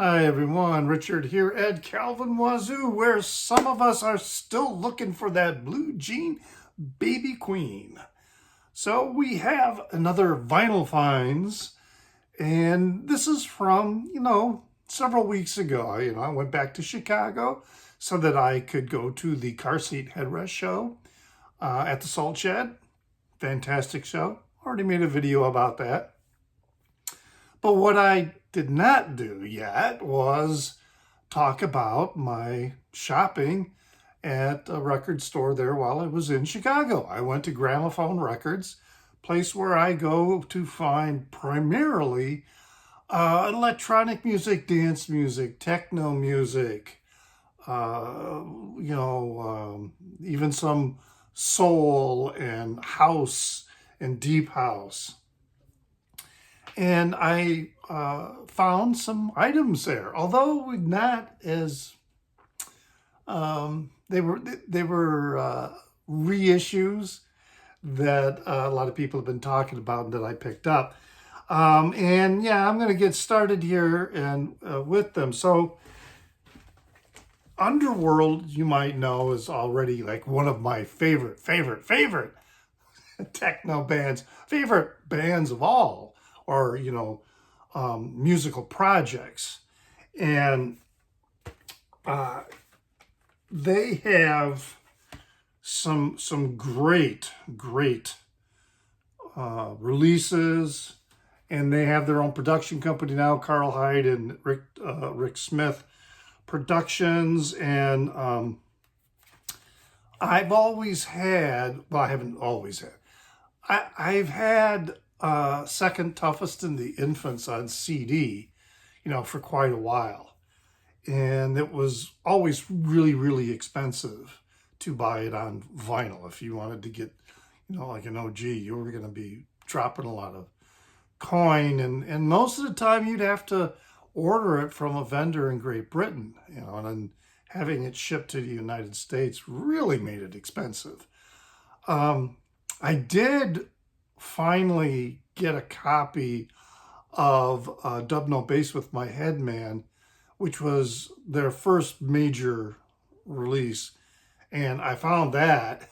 Hi everyone, Richard here at Calvin Wazoo, where some of us are still looking for that blue jean baby queen. So we have another vinyl finds, and this is from, several weeks ago. I went back to Chicago so that I could go to the car seat headrest show at the Salt Shed. Fantastic show. Already made a video about that. But what I did not do yet was talk about my shopping at a record store there while I was in Chicago. I went to Gramaphone Records, place where I go to find primarily electronic music, dance music, techno music, even some soul and house and deep house. And I found some items there, although not as they were reissues that a lot of people have been talking about and that I picked up. And yeah, I'm going to get started here and with them. So Underworld, you might know, is already like one of my favorite techno bands, favorite bands of all, or, musical projects. And they have some great releases, and they have their own production company now, Carl Hyde and Rick Smith Productions. And I've always had, well, I haven't always had, I've had Second Toughest in the Infants on CD, for quite a while. And it was always really expensive to buy it on vinyl. If you wanted to get, like an OG, you were going to be dropping a lot of coin. And most of the time you'd have to order it from a vendor in Great Britain, and then having it shipped to the United States really made it expensive. I did finally get a copy of Dub No Bass with My Headman, which was their first major release. And I found that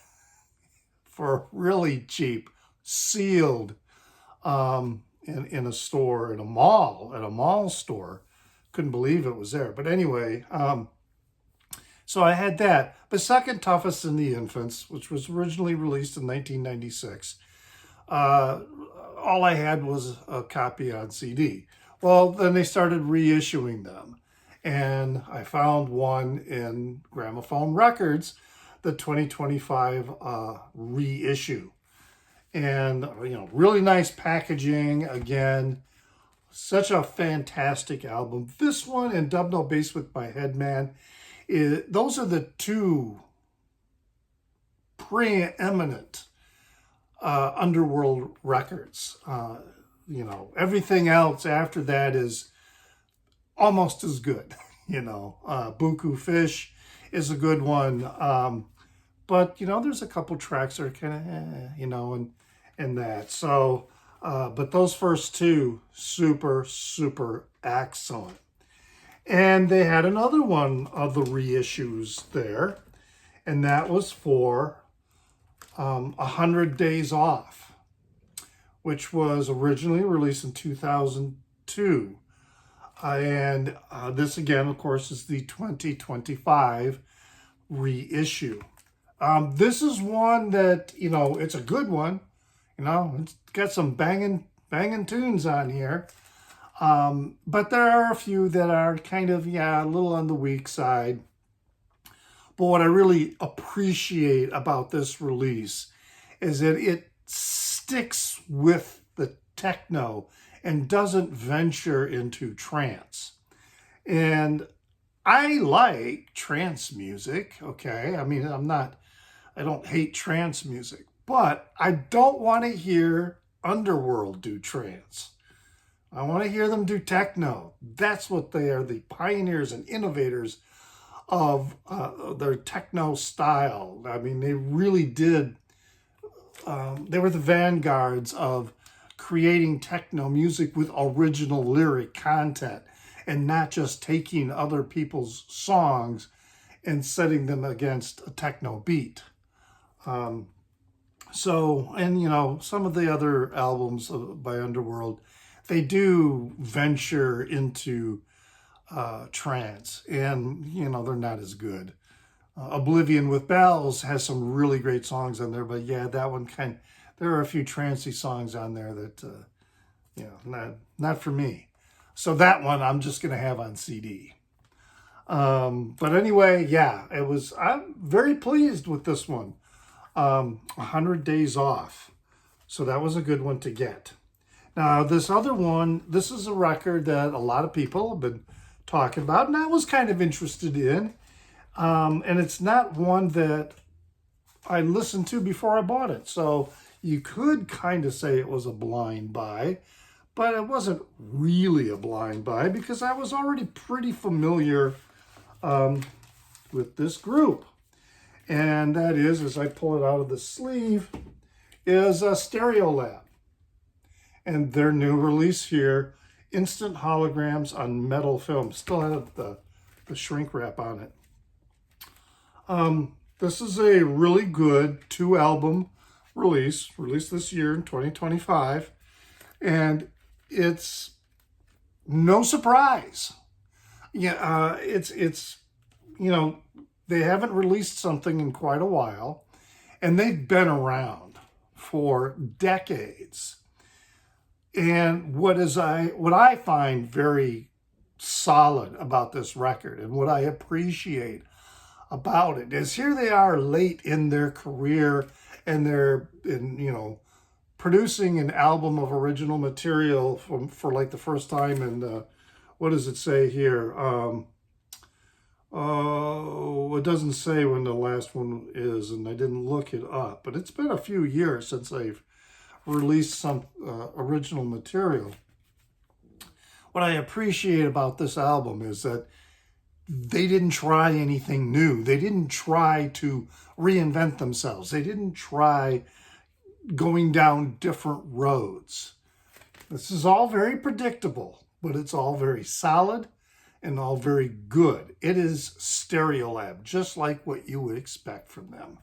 for really cheap, sealed, in a store, at a mall store. Couldn't believe it was there. But anyway, so I had that. But Second Toughest in the Infants, which was originally released in 1996, all I had was a copy on CD. Well, then they started reissuing them. And I found one in Gramaphone Records, the 2025 reissue. And, really nice packaging. Again, such a fantastic album. This one and Dub No Bass with My Headman, those are the two preeminent Underworld records. Everything else after that is almost as good. Buku Fish is a good one. But, there's a couple tracks that are kind of, and that. So, but those first two, super excellent. And they had another one of the reissues there, and that was for 100 Days Off, which was originally released in 2002. And this, again, of course, is the 2025 reissue. This is one that, it's a good one. It's got some banging tunes on here. But there are a few that are kind of, a little on the weak side. But what I really appreciate about this release is that it sticks with the techno and doesn't venture into trance. And I like trance music, okay? I don't hate trance music, but I don't want to hear Underworld do trance. I want to hear them do techno. That's what they are, the pioneers and innovators of their techno style. They really did. They were the vanguards of creating techno music with original lyric content. and not just taking other people's songs and setting them against a techno beat. So, and you know, some of the other albums by Underworld, they do venture into trance, and you know, they're not as good. Oblivion with Bells has some really great songs on there, but yeah, that one there are a few trancey songs on there that, you know, not for me. So that one I'm just going to have on CD. But anyway, yeah, I'm very pleased with this one. 100 Days Off. So that was a good one to get. Now, this other one, this is a record that a lot of people have been talking about, and I was kind of interested in. And it's not one that I listened to before I bought it. So you could kind of say it was a blind buy, but it wasn't really a blind buy because I was already pretty familiar with this group. And that is, as I pull it out of the sleeve, is a Stereolab. And their new release here, Instant Holograms on Metal Film. Still have the shrink wrap on it. This is a really good 2-album released this year in 2025. And it's no surprise. Yeah, it's you know, they haven't released something in quite a while, and they've been around for decades. And what I find very solid about this record, and what I appreciate about it, is here they are late in their career, and they're producing an album of original material for like the first time. And what does it say here? It doesn't say when the last one is, and I didn't look it up, but it's been a few years since they've released some original material. What I appreciate about this album is that they didn't try anything new. They didn't try to reinvent themselves. They didn't try going down different roads. This is all very predictable, but it's all very solid and all very good. It is Stereolab, just like what you would expect from them.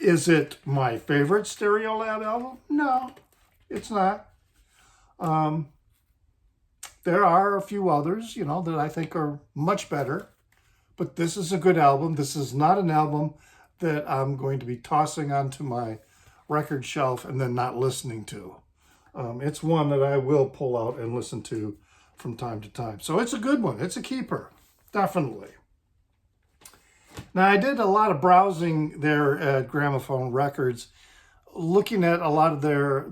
Is it my favorite Stereolab album? No, it's not. There are a few others, that I think are much better, but this is a good album. This is not an album that I'm going to be tossing onto my record shelf and then not listening to. It's one that I will pull out and listen to from time to time. So it's a good one. It's a keeper, definitely. Now, I did a lot of browsing there at Gramaphone Records, looking at a lot of their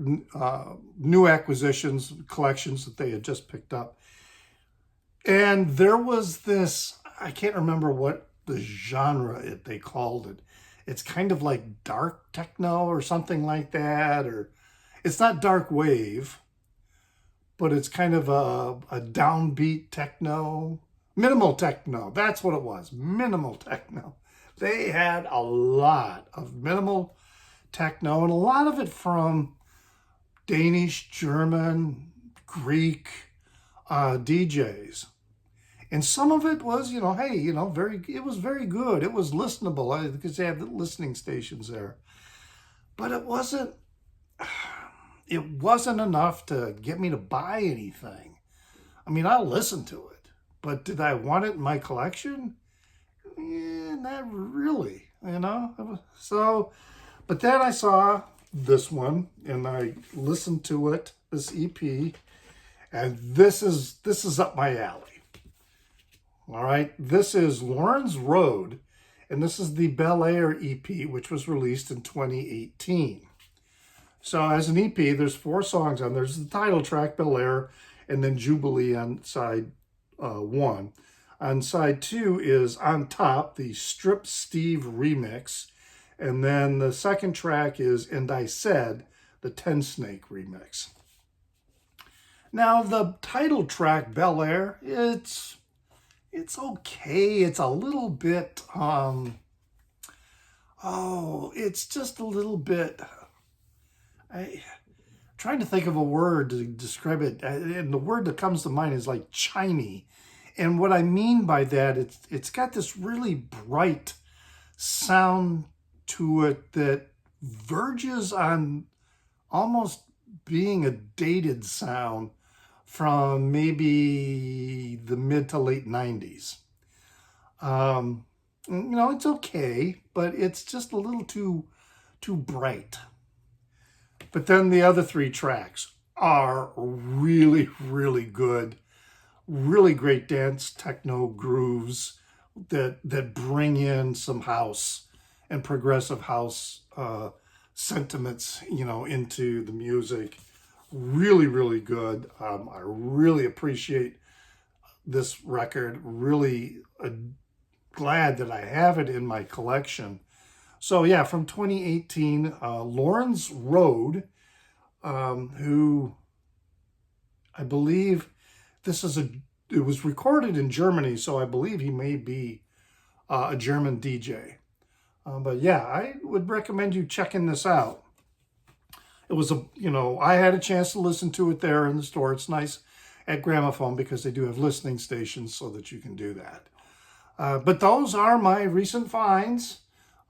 new acquisitions, collections that they had just picked up. And there was this, I can't remember what the genre they called it. It's kind of like dark techno or something like that, or it's not dark wave, but it's kind of a downbeat techno, minimal techno. That's what it was, minimal techno. They had a lot of minimal techno, and a lot of it from Danish, German, Greek DJs. And some of it was, it was very good. It was listenable because they have the listening stations there. But it wasn't enough to get me to buy anything. I mean, I'll listen to it, but did I want it in my collection? Not really, So, but then I saw this one and I listened to it, this EP, and this is up my alley. All right, this is Lorenz Rhode, and this is the Belaire EP, which was released in 2018. So as an EP, there's 4 songs on there. There's the title track, Belaire, and then Jubilee on side 1. On side 2 is On Top, the Strip Steve remix. And then the second track is And I Said, the Ten Snake remix. Now, the title track, Belaire, it's okay. It's a little bit, it's just a little bit, I'm trying to think of a word to describe it, and the word that comes to mind is like chimey. And what I mean by that, it's got this really bright sound to it that verges on almost being a dated sound from maybe the mid to late 90s. It's okay, but it's just a little too bright. But then the other 3 tracks are really, really good. Really great dance techno grooves that bring in some house and progressive house sentiments, into the music. Really, really good. I really appreciate this record. Really glad that I have it in my collection. So yeah, from 2018, Lorenz Rhode, who I believe it was recorded in Germany, so I believe he may be a German DJ. But yeah, I would recommend you checking this out. It was I had a chance to listen to it there in the store. It's nice at Gramaphone because they do have listening stations so that you can do that. But those are my recent finds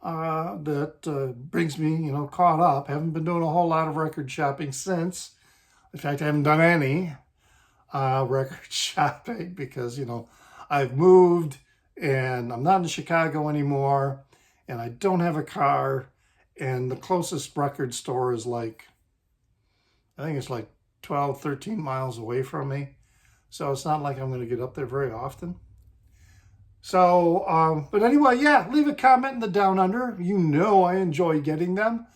that brings me, caught up. Haven't been doing a whole lot of record shopping since. In fact, I haven't done any record shopping because, I've moved and I'm not in Chicago anymore and I don't have a car and the closest record store is I think it's like 12, 13 miles away from me. So it's not like I'm going to get up there very often. So, but anyway, yeah, leave a comment in the Down Under. I enjoy getting them.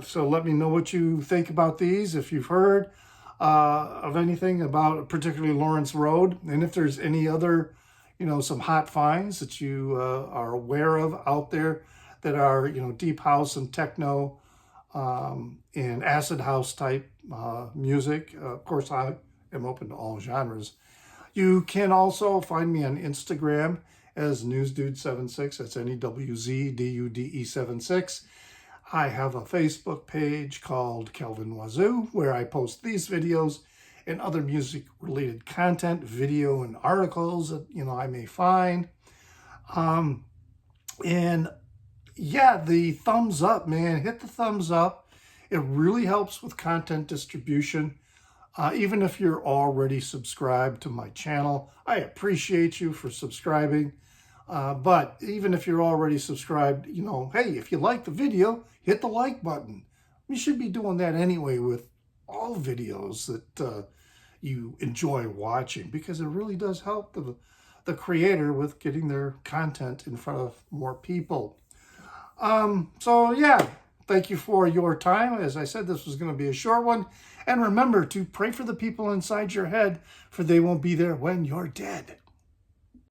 So let me know what you think about these. If you've heard of anything about particularly Lorenz Rhode, and if there's any other, some hot finds that you are aware of out there that are, deep house and techno and acid house type music. Of course, I am open to all genres. You can also find me on Instagram as NewsDude76. That's NEWZDUDE76. I have a Facebook page called Kelvin Wazoo, where I post these videos and other music-related content, video and articles that, I may find. And yeah, the thumbs up, man. Hit the thumbs up. It really helps with content distribution. Even if you're already subscribed to my channel, I appreciate you for subscribing. But even if you're already subscribed, hey, if you like the video, hit the like button. You should be doing that anyway with all videos that you enjoy watching because it really does help the creator with getting their content in front of more people. So yeah, thank you for your time. As I said, this was going to be a short one. And remember to pray for the people inside your head, for they won't be there when you're dead.